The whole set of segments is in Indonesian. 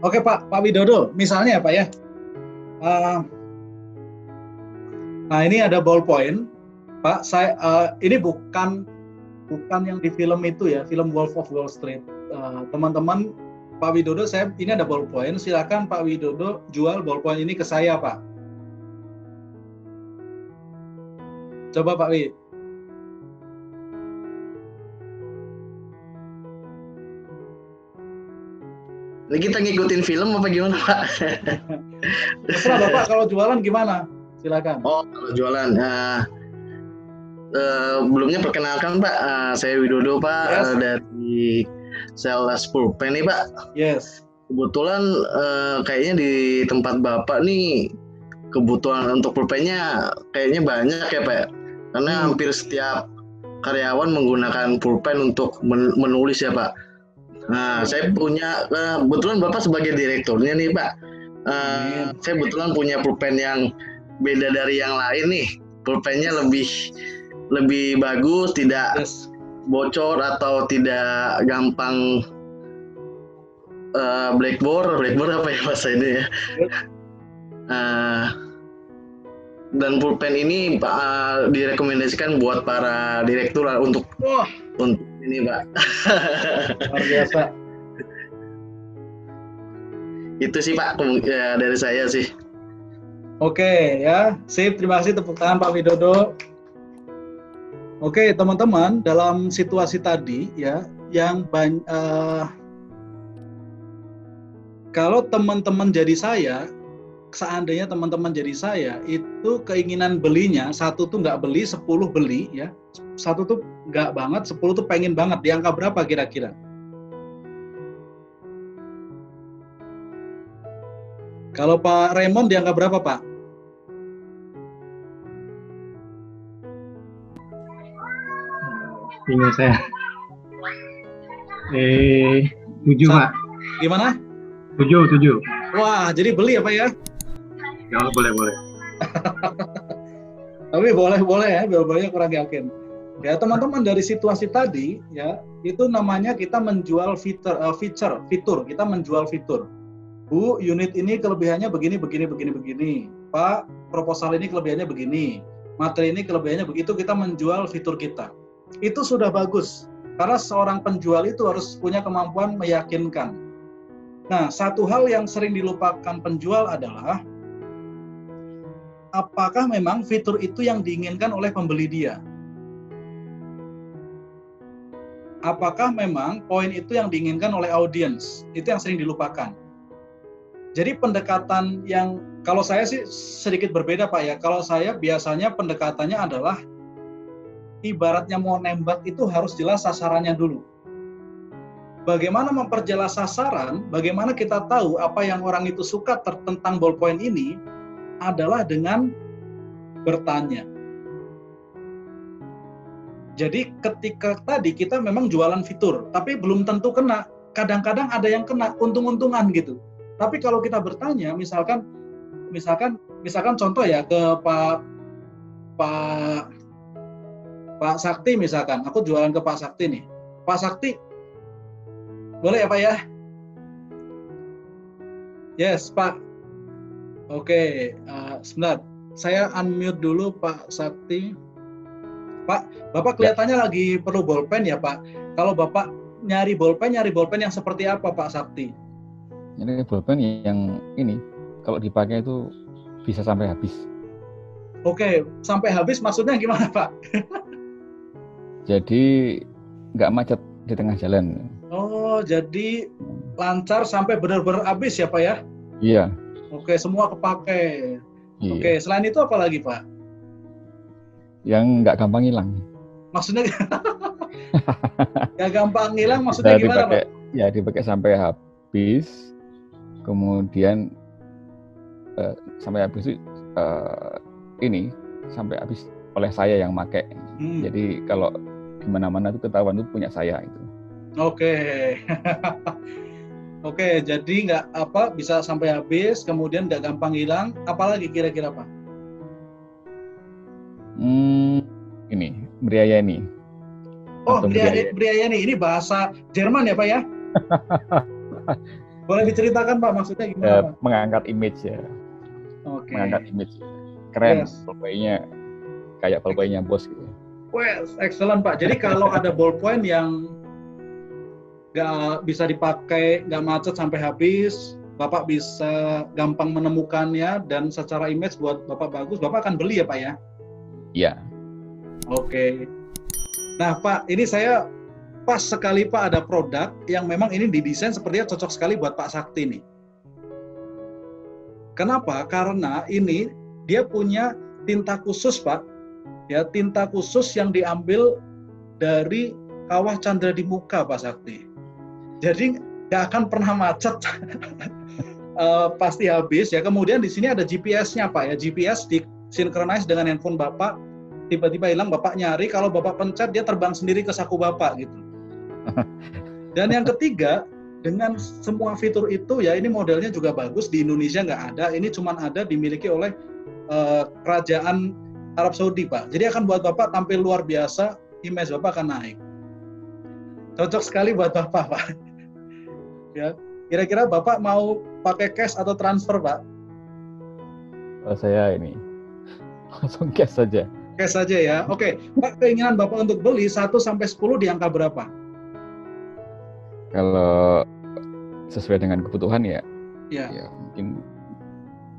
Oke Pak Widodo, misalnya ya Pak ya. Uh, nah ini ada ballpoint, Pak. Ini bukan yang di film itu ya, film Wolf of Wall Street. Teman-teman, Pak Widodo, ini ada ballpoint. Silakan Pak Widodo jual ballpoint ini ke saya Pak. Coba Pak Wi. Ini kita ngikutin film apa gimana Pak? Terserah Bapak, kalau jualan gimana? Silakan. Oh, kalau jualan. Belumnya perkenalkan Pak, saya Widodo Pak, Yes. Dari sales pulpen nih Pak. Yes. Kebetulan kayaknya di tempat Bapak nih kebutuhan untuk pulpennya kayaknya banyak ya Pak. Karena hampir setiap karyawan menggunakan pulpen untuk menulis ya Pak. Nah, saya punya kebetulan Bapak sebagai direkturnya nih Pak. Saya kebetulan punya pulpen yang beda dari yang lain nih. Pulpennya lebih bagus, tidak bocor atau tidak gampang blackboard apa ya bahasa ini ya. Dan pulpen ini direkomendasikan buat para direktur untuk ini Pak. Luar biasa. Itu sih Pak dari saya sih. Oke ya, sip. Terima kasih, tepuk tangan Pak Widodo. Oke teman-teman, dalam situasi tadi ya, kalau teman-teman jadi saya, seandainya teman-teman jadi saya, itu keinginan belinya, satu tuh nggak beli, 10 beli ya. Satu tuh nggak banget, 10 tuh pengen banget. Di angka berapa kira-kira? Kalau Pak Raymond di angka berapa Pak? Bingung saya. 7 Pak. Gimana? 7. Wah, jadi beli apa ya? Ya boleh. Tapi boleh ya, bolehnya kurang yakin. Ya teman-teman, dari situasi tadi ya, itu namanya kita menjual fitur. Kita menjual fitur. Bu, unit ini kelebihannya begini. Pak, proposal ini kelebihannya begini. Materi ini kelebihannya begitu, kita menjual fitur kita. Itu sudah bagus. Karena seorang penjual itu harus punya kemampuan meyakinkan. Nah, satu hal yang sering dilupakan penjual adalah apakah memang fitur itu yang diinginkan oleh pembeli dia? Apakah memang poin itu yang diinginkan oleh audiens? Itu yang sering dilupakan. Jadi pendekatan yang, kalau saya sih sedikit berbeda Pak ya. Kalau saya biasanya pendekatannya adalah ibaratnya mau nembak itu harus jelas sasarannya dulu. Bagaimana memperjelas sasaran, bagaimana kita tahu apa yang orang itu suka tentang ballpoint ini adalah dengan bertanya. Jadi ketika tadi kita memang jualan fitur, tapi belum tentu kena. Kadang-kadang ada yang kena, untung-untungan gitu. Tapi kalau kita bertanya, misalkan contoh ya ke Pak Sakti misalkan, aku jualan ke Pak Sakti nih. Pak Sakti, boleh ya Pak ya? Yes Pak. Oke, sebentar. Saya unmute dulu Pak Sakti. Pak, Bapak kelihatannya lagi perlu bolpen ya Pak. Kalau Bapak nyari bolpen yang seperti apa Pak Sakti? Ini bolpen yang ini, kalau dipakai itu bisa sampai habis. Oke, sampai habis maksudnya gimana Pak? Jadi nggak macet di tengah jalan. Oh, jadi lancar sampai benar-benar habis ya Pak ya? Iya. Oke, semua kepake. Iya. Oke, selain itu apa lagi Pak? Yang nggak gampang hilang. Maksudnya nggak gampang hilang maksudnya gimana Pak? Ya dipakai sampai habis, kemudian sampai habis ini sampai habis oleh saya yang pakai. Jadi kalau di mana-mana itu ketahuan itu punya saya itu. Oke. Oke, jadi nggak bisa sampai habis, kemudian nggak gampang hilang. Apalagi kira-kira Pak? Ini Mriayani. Oh, Mriayani, ini bahasa Jerman ya Pak ya? Boleh diceritakan Pak, maksudnya gimana Pak? Mengangkat image ya. Oke. Mengangkat image. Keren, Yes. ballpoint-nya kayak ballpoint-nya bos gitu. Well, excellent Pak. Jadi kalau ada ballpoint yang nggak bisa dipakai, nggak macet sampai habis, Bapak bisa gampang menemukannya dan secara image buat Bapak bagus, Bapak akan beli ya Pak ya? Iya. Oke. Nah Pak, ini saya pas sekali Pak ada produk yang memang ini didesain sepertinya cocok sekali buat Pak Sakti nih. Kenapa? Karena ini dia punya tinta khusus Pak, ya tinta khusus yang diambil dari kawah Candra di Muka Pak Sakti. Jadi nggak akan pernah macet, pasti habis ya. Kemudian di sini ada GPS-nya Pak ya, GPS di-synchronize dengan handphone Bapak. Tiba-tiba hilang, Bapak nyari, kalau Bapak pencet dia terbang sendiri ke saku Bapak gitu. Dan yang ketiga, dengan semua fitur itu ya, ini modelnya juga bagus, di Indonesia nggak ada, ini cuma ada dimiliki oleh kerajaan Arab Saudi Pak. Jadi akan buat Bapak tampil luar biasa, image Bapak akan naik. Cocok sekali buat Bapak Pak. Ya, kira-kira Bapak mau pakai cash atau transfer Pak? Saya ini langsung cash saja. Cash saja ya. Oke, Pak, keinginan Bapak untuk beli 1 sampai 10 di angka berapa? Kalau sesuai dengan kebutuhan ya, Ya. ya mungkin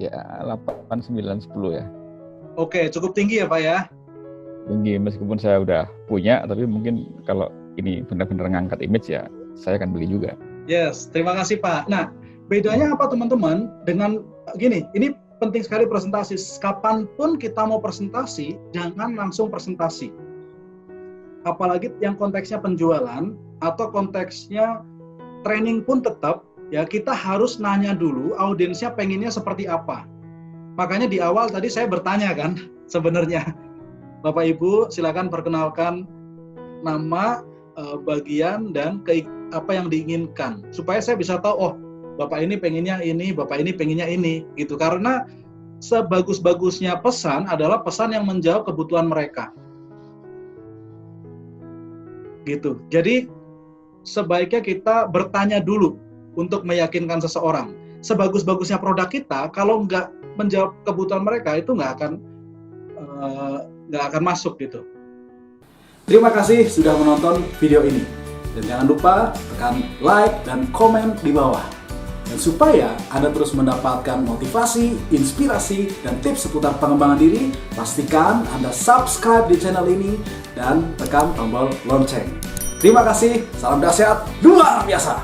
ya 8, 9, 10 ya. Oke, cukup tinggi ya Pak ya? Tinggi, meskipun saya udah punya, tapi mungkin kalau ini benar-benar ngangkat image ya, saya akan beli juga. Yes, terima kasih Pak. Nah, bedanya apa teman-teman dengan gini, ini penting sekali presentasi. Kapanpun kita mau presentasi, jangan langsung presentasi. Apalagi yang konteksnya penjualan atau konteksnya training pun tetap, ya kita harus nanya dulu audiensnya pengennya seperti apa. Makanya di awal tadi saya bertanya kan, sebenarnya Bapak Ibu silakan perkenalkan nama, bagian dan apa yang diinginkan, supaya saya bisa tahu, oh Bapak ini pengennya ini, Bapak ini pengennya ini, gitu. Karena sebagus-bagusnya pesan adalah pesan yang menjawab kebutuhan mereka, gitu. Jadi sebaiknya kita bertanya dulu untuk meyakinkan seseorang. Sebagus-bagusnya produk kita, kalau nggak menjawab kebutuhan mereka, itu nggak akan masuk gitu. Terima kasih sudah menonton video ini. Dan jangan lupa tekan like dan komen di bawah. Dan supaya Anda terus mendapatkan motivasi, inspirasi, dan tips seputar pengembangan diri, pastikan Anda subscribe di channel ini dan tekan tombol lonceng. Terima kasih, salam dahsyat luar biasa.